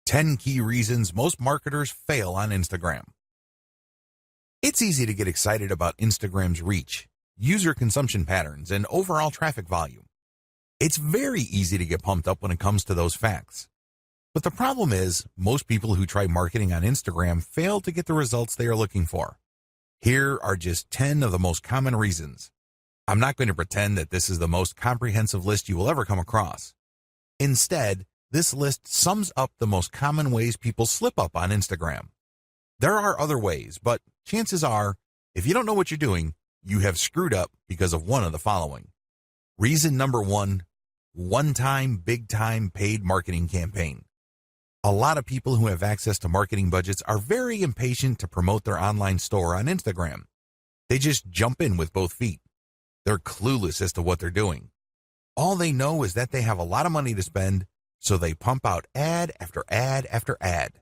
10 key reasons most marketers fail on Instagram. It's easy to get excited about Instagram's reach, user consumption patterns, and overall traffic volume. It's very easy to get pumped up when it comes to those facts. But the problem is, most people who try marketing on Instagram fail to get the results they are looking for. Here are just 10 of the most common reasons. I'm not going to pretend that this is the most comprehensive list you will ever come across. Instead, this list sums up the most common ways people slip up on Instagram. There are other ways, but chances are, if you don't know what you're doing, you have screwed up because of one of the following. Reason number 1, one-time, big-time paid marketing campaign. A lot of people who have access to marketing budgets are very impatient to promote their online store on Instagram. They just jump in with both feet. They're clueless as to what they're doing. All they know is that they have a lot of money to spend, so they pump out ad after ad after ad.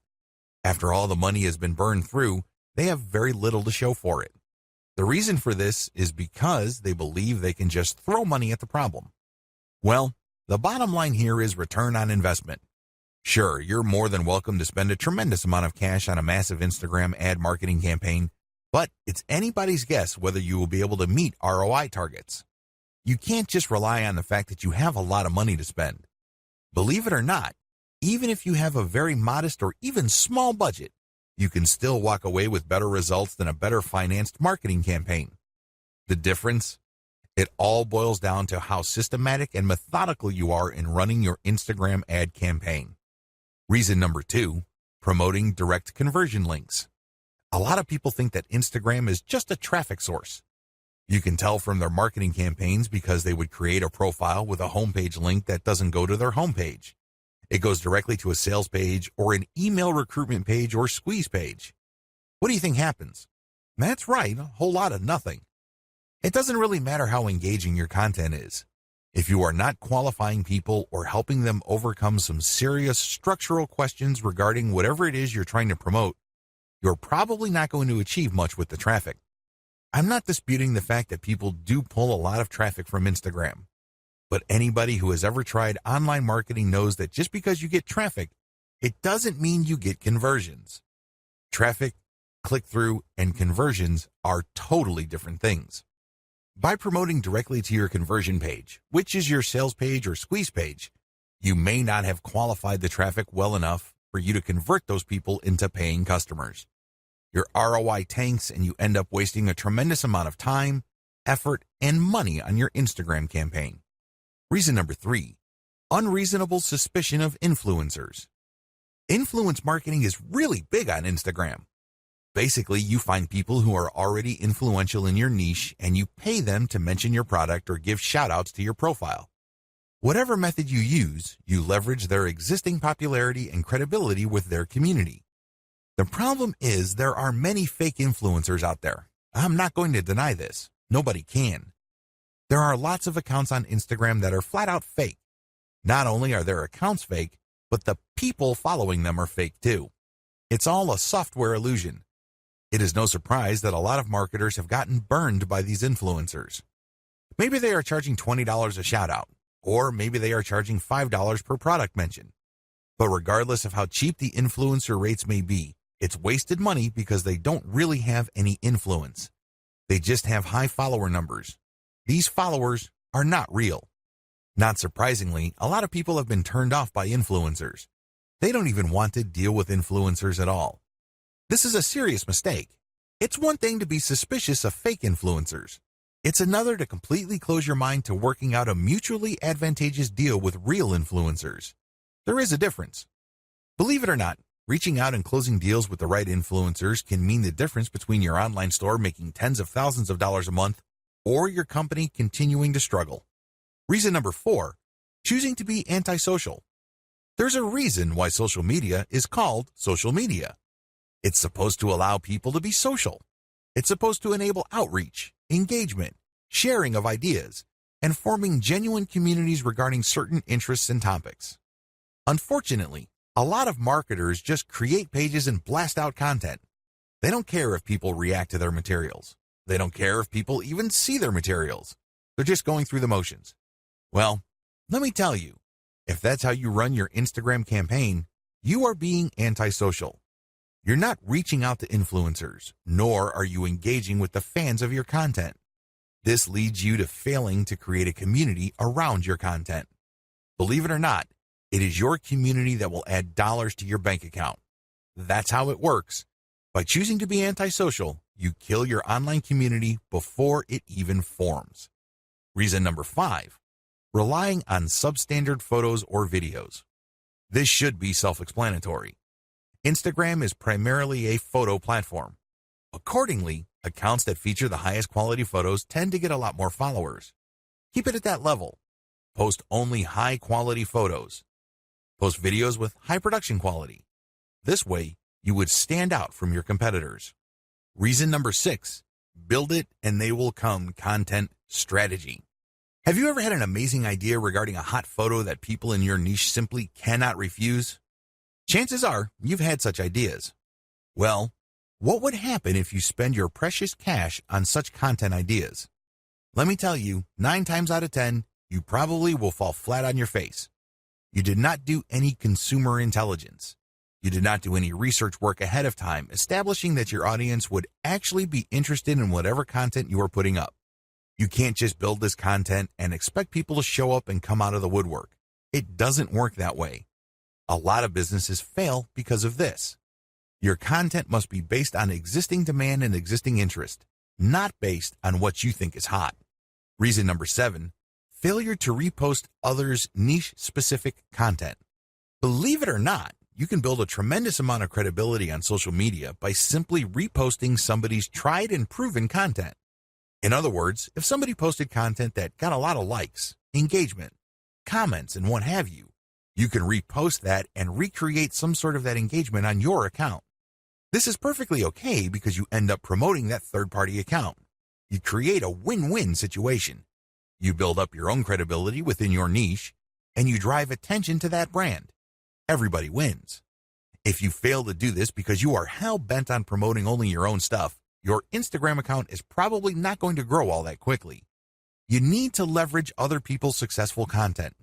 After all the money has been burned through, they have very little to show for it. The reason for this is because they believe they can just throw money at the problem. Well, the bottom line here is return on investment. Sure, you're more than welcome to spend a tremendous amount of cash on a massive Instagram ad marketing campaign, but it's anybody's guess whether you will be able to meet ROI targets. You can't just rely on the fact that you have a lot of money to spend. Believe it or not, even if you have a very modest or even small budget, you can still walk away with better results than a better financed marketing campaign. The difference? It all boils down to how systematic and methodical you are in running your Instagram ad campaign. Reason number 2, promoting direct conversion links. A lot of people think that Instagram is just a traffic source. You can tell from their marketing campaigns because they would create a profile with a homepage link that doesn't go to their homepage. It goes directly to a sales page or an email recruitment page or squeeze page. What do you think happens? That's right, a whole lot of nothing. It doesn't really matter how engaging your content is. If you are not qualifying people or helping them overcome some serious structural questions regarding whatever it is you're trying to promote, you're probably not going to achieve much with the traffic. I'm not disputing the fact that people do pull a lot of traffic from Instagram. But anybody who has ever tried online marketing knows that just because you get traffic, it doesn't mean you get conversions. Traffic, click-through, and conversions are totally different things. By promoting directly to your conversion page, which is your sales page or squeeze page, you may not have qualified the traffic well enough for you to convert those people into paying customers. Your ROI tanks and you end up wasting a tremendous amount of time, effort, and money on your Instagram campaign. Reason number 3, unreasonable suspicion of influencers. Influence marketing is really big on Instagram. Basically, you find people who are already influential in your niche and you pay them to mention your product or give shout-outs to your profile. Whatever method you use, you leverage their existing popularity and credibility with their community. The problem is there are many fake influencers out there. I'm not going to deny this. Nobody can. There are lots of accounts on Instagram that are flat out fake. Not only are their accounts fake, but the people following them are fake too. It's all a software illusion. It is no surprise that a lot of marketers have gotten burned by these influencers. Maybe they are charging $20 a shout out, or maybe they are charging $5 per product mention. But regardless of how cheap the influencer rates may be, it's wasted money because they don't really have any influence. They just have high follower numbers. These followers are not real. Not surprisingly, a lot of people have been turned off by influencers. They don't even want to deal with influencers at all. This is a serious mistake. It's one thing to be suspicious of fake influencers. It's another to completely close your mind to working out a mutually advantageous deal with real influencers. There is a difference. Believe it or not, reaching out and closing deals with the right influencers can mean the difference between your online store making tens of thousands of dollars a month or your company continuing to struggle. Reason number 4, choosing to be antisocial. There's a reason why social media is called social media. It's supposed to allow people to be social. It's supposed to enable outreach, engagement, sharing of ideas, and forming genuine communities regarding certain interests and topics. Unfortunately, a lot of marketers just create pages and blast out content. They don't care if people react to their materials. They don't care if people even see their materials. They're just going through the motions. Well, let me tell you, if that's how you run your Instagram campaign, you are being antisocial. You're not reaching out to influencers, nor are you engaging with the fans of your content. This leads you to failing to create a community around your content. Believe it or not, it is your community that will add dollars to your bank account. That's how it works. By choosing to be antisocial, you kill your online community before it even forms. Reason number 5, relying on substandard photos or videos. This should be self-explanatory. Instagram is primarily a photo platform. Accordingly, accounts that feature the highest quality photos tend to get a lot more followers. Keep it at that level. Post only high quality photos. Post videos with high production quality. This way, you would stand out from your competitors. Reason number 6, build it and they will come content strategy. Have you ever had an amazing idea regarding a hot photo that people in your niche simply cannot refuse? Chances are you've had such ideas. Well, what would happen if you spend your precious cash on such content ideas? Let me tell you, 9 times out of 10, you probably will fall flat on your face. You did not do any consumer intelligence. You did not do any research work ahead of time establishing that your audience would actually be interested in whatever content you are putting up. You can't just build this content and expect people to show up and come out of the woodwork. It doesn't work that way. A lot of businesses fail because of this. Your content must be based on existing demand and existing interest, not based on what you think is hot. Reason number 7, failure to repost others' niche-specific content. Believe it or not, you can build a tremendous amount of credibility on social media by simply reposting somebody's tried and proven content. In other words, if somebody posted content that got a lot of likes, engagement, comments, and what have you, you can repost that and recreate some sort of that engagement on your account. This is perfectly okay because you end up promoting that third-party account. You create a win-win situation. You build up your own credibility within your niche, and you drive attention to that brand. Everybody wins. If you fail to do this because you are hell-bent on promoting only your own stuff, your Instagram account is probably not going to grow all that quickly. You need to leverage other people's successful content.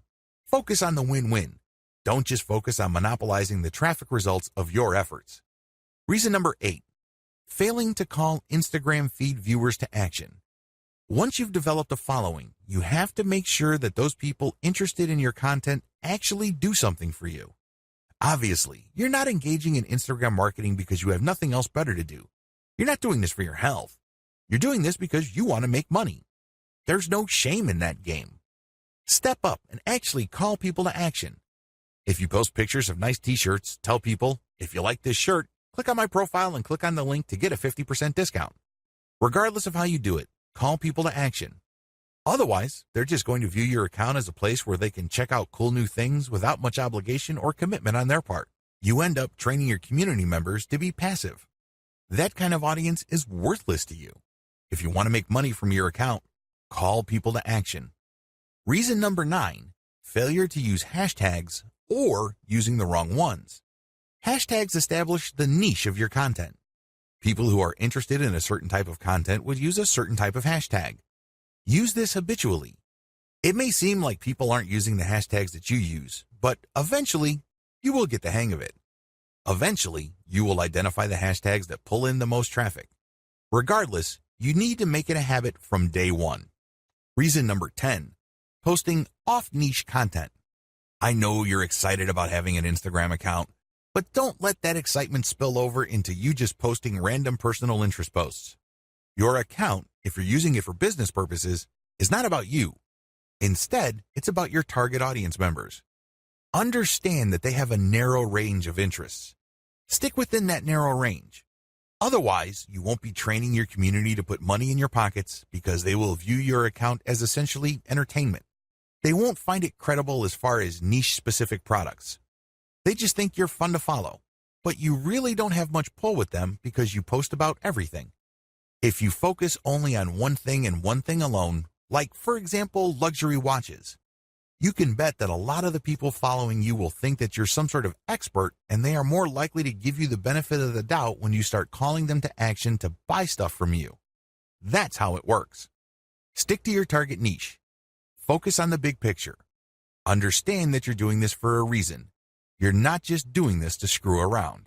Focus on the win-win. Don't just focus on monopolizing the traffic results of your efforts. Reason number 8, failing to call Instagram feed viewers to action. Once you've developed a following, you have to make sure that those people interested in your content actually do something for you. Obviously, you're not engaging in Instagram marketing because you have nothing else better to do. You're not doing this for your health. You're doing this because you want to make money. There's no shame in that game. Step up and actually call people to action. If you post pictures of nice t-shirts, tell people, if you like this shirt, click on my profile and click on the link to get a 50% discount. Regardless of how you do it, call people to action. Otherwise, they're just going to view your account as a place where they can check out cool new things without much obligation or commitment on their part. You end up training your community members to be passive. That kind of audience is worthless to you. If you want to make money from your account, call people to action. Reason number 9, failure to use hashtags or using the wrong ones. Hashtags establish the niche of your content. People who are interested in a certain type of content would use a certain type of hashtag. Use this habitually. It may seem like people aren't using the hashtags that you use, but eventually, you will get the hang of it. Eventually, you will identify the hashtags that pull in the most traffic. Regardless, you need to make it a habit from day one. Reason number 10, posting off-niche content. I know you're excited about having an Instagram account, but don't let that excitement spill over into you just posting random personal interest posts. Your account, if you're using it for business purposes, is not about you. Instead, it's about your target audience members. Understand that they have a narrow range of interests. Stick within that narrow range. Otherwise, you won't be training your community to put money in your pockets because they will view your account as essentially entertainment. They won't find it credible as far as niche-specific products. They just think you're fun to follow, but you really don't have much pull with them because you post about everything. If you focus only on one thing and one thing alone, like, for example, luxury watches, you can bet that a lot of the people following you will think that you're some sort of expert, and they are more likely to give you the benefit of the doubt when you start calling them to action to buy stuff from you. That's how it works. Stick to your target niche. Focus on the big picture. Understand that you're doing this for a reason. You're not just doing this to screw around.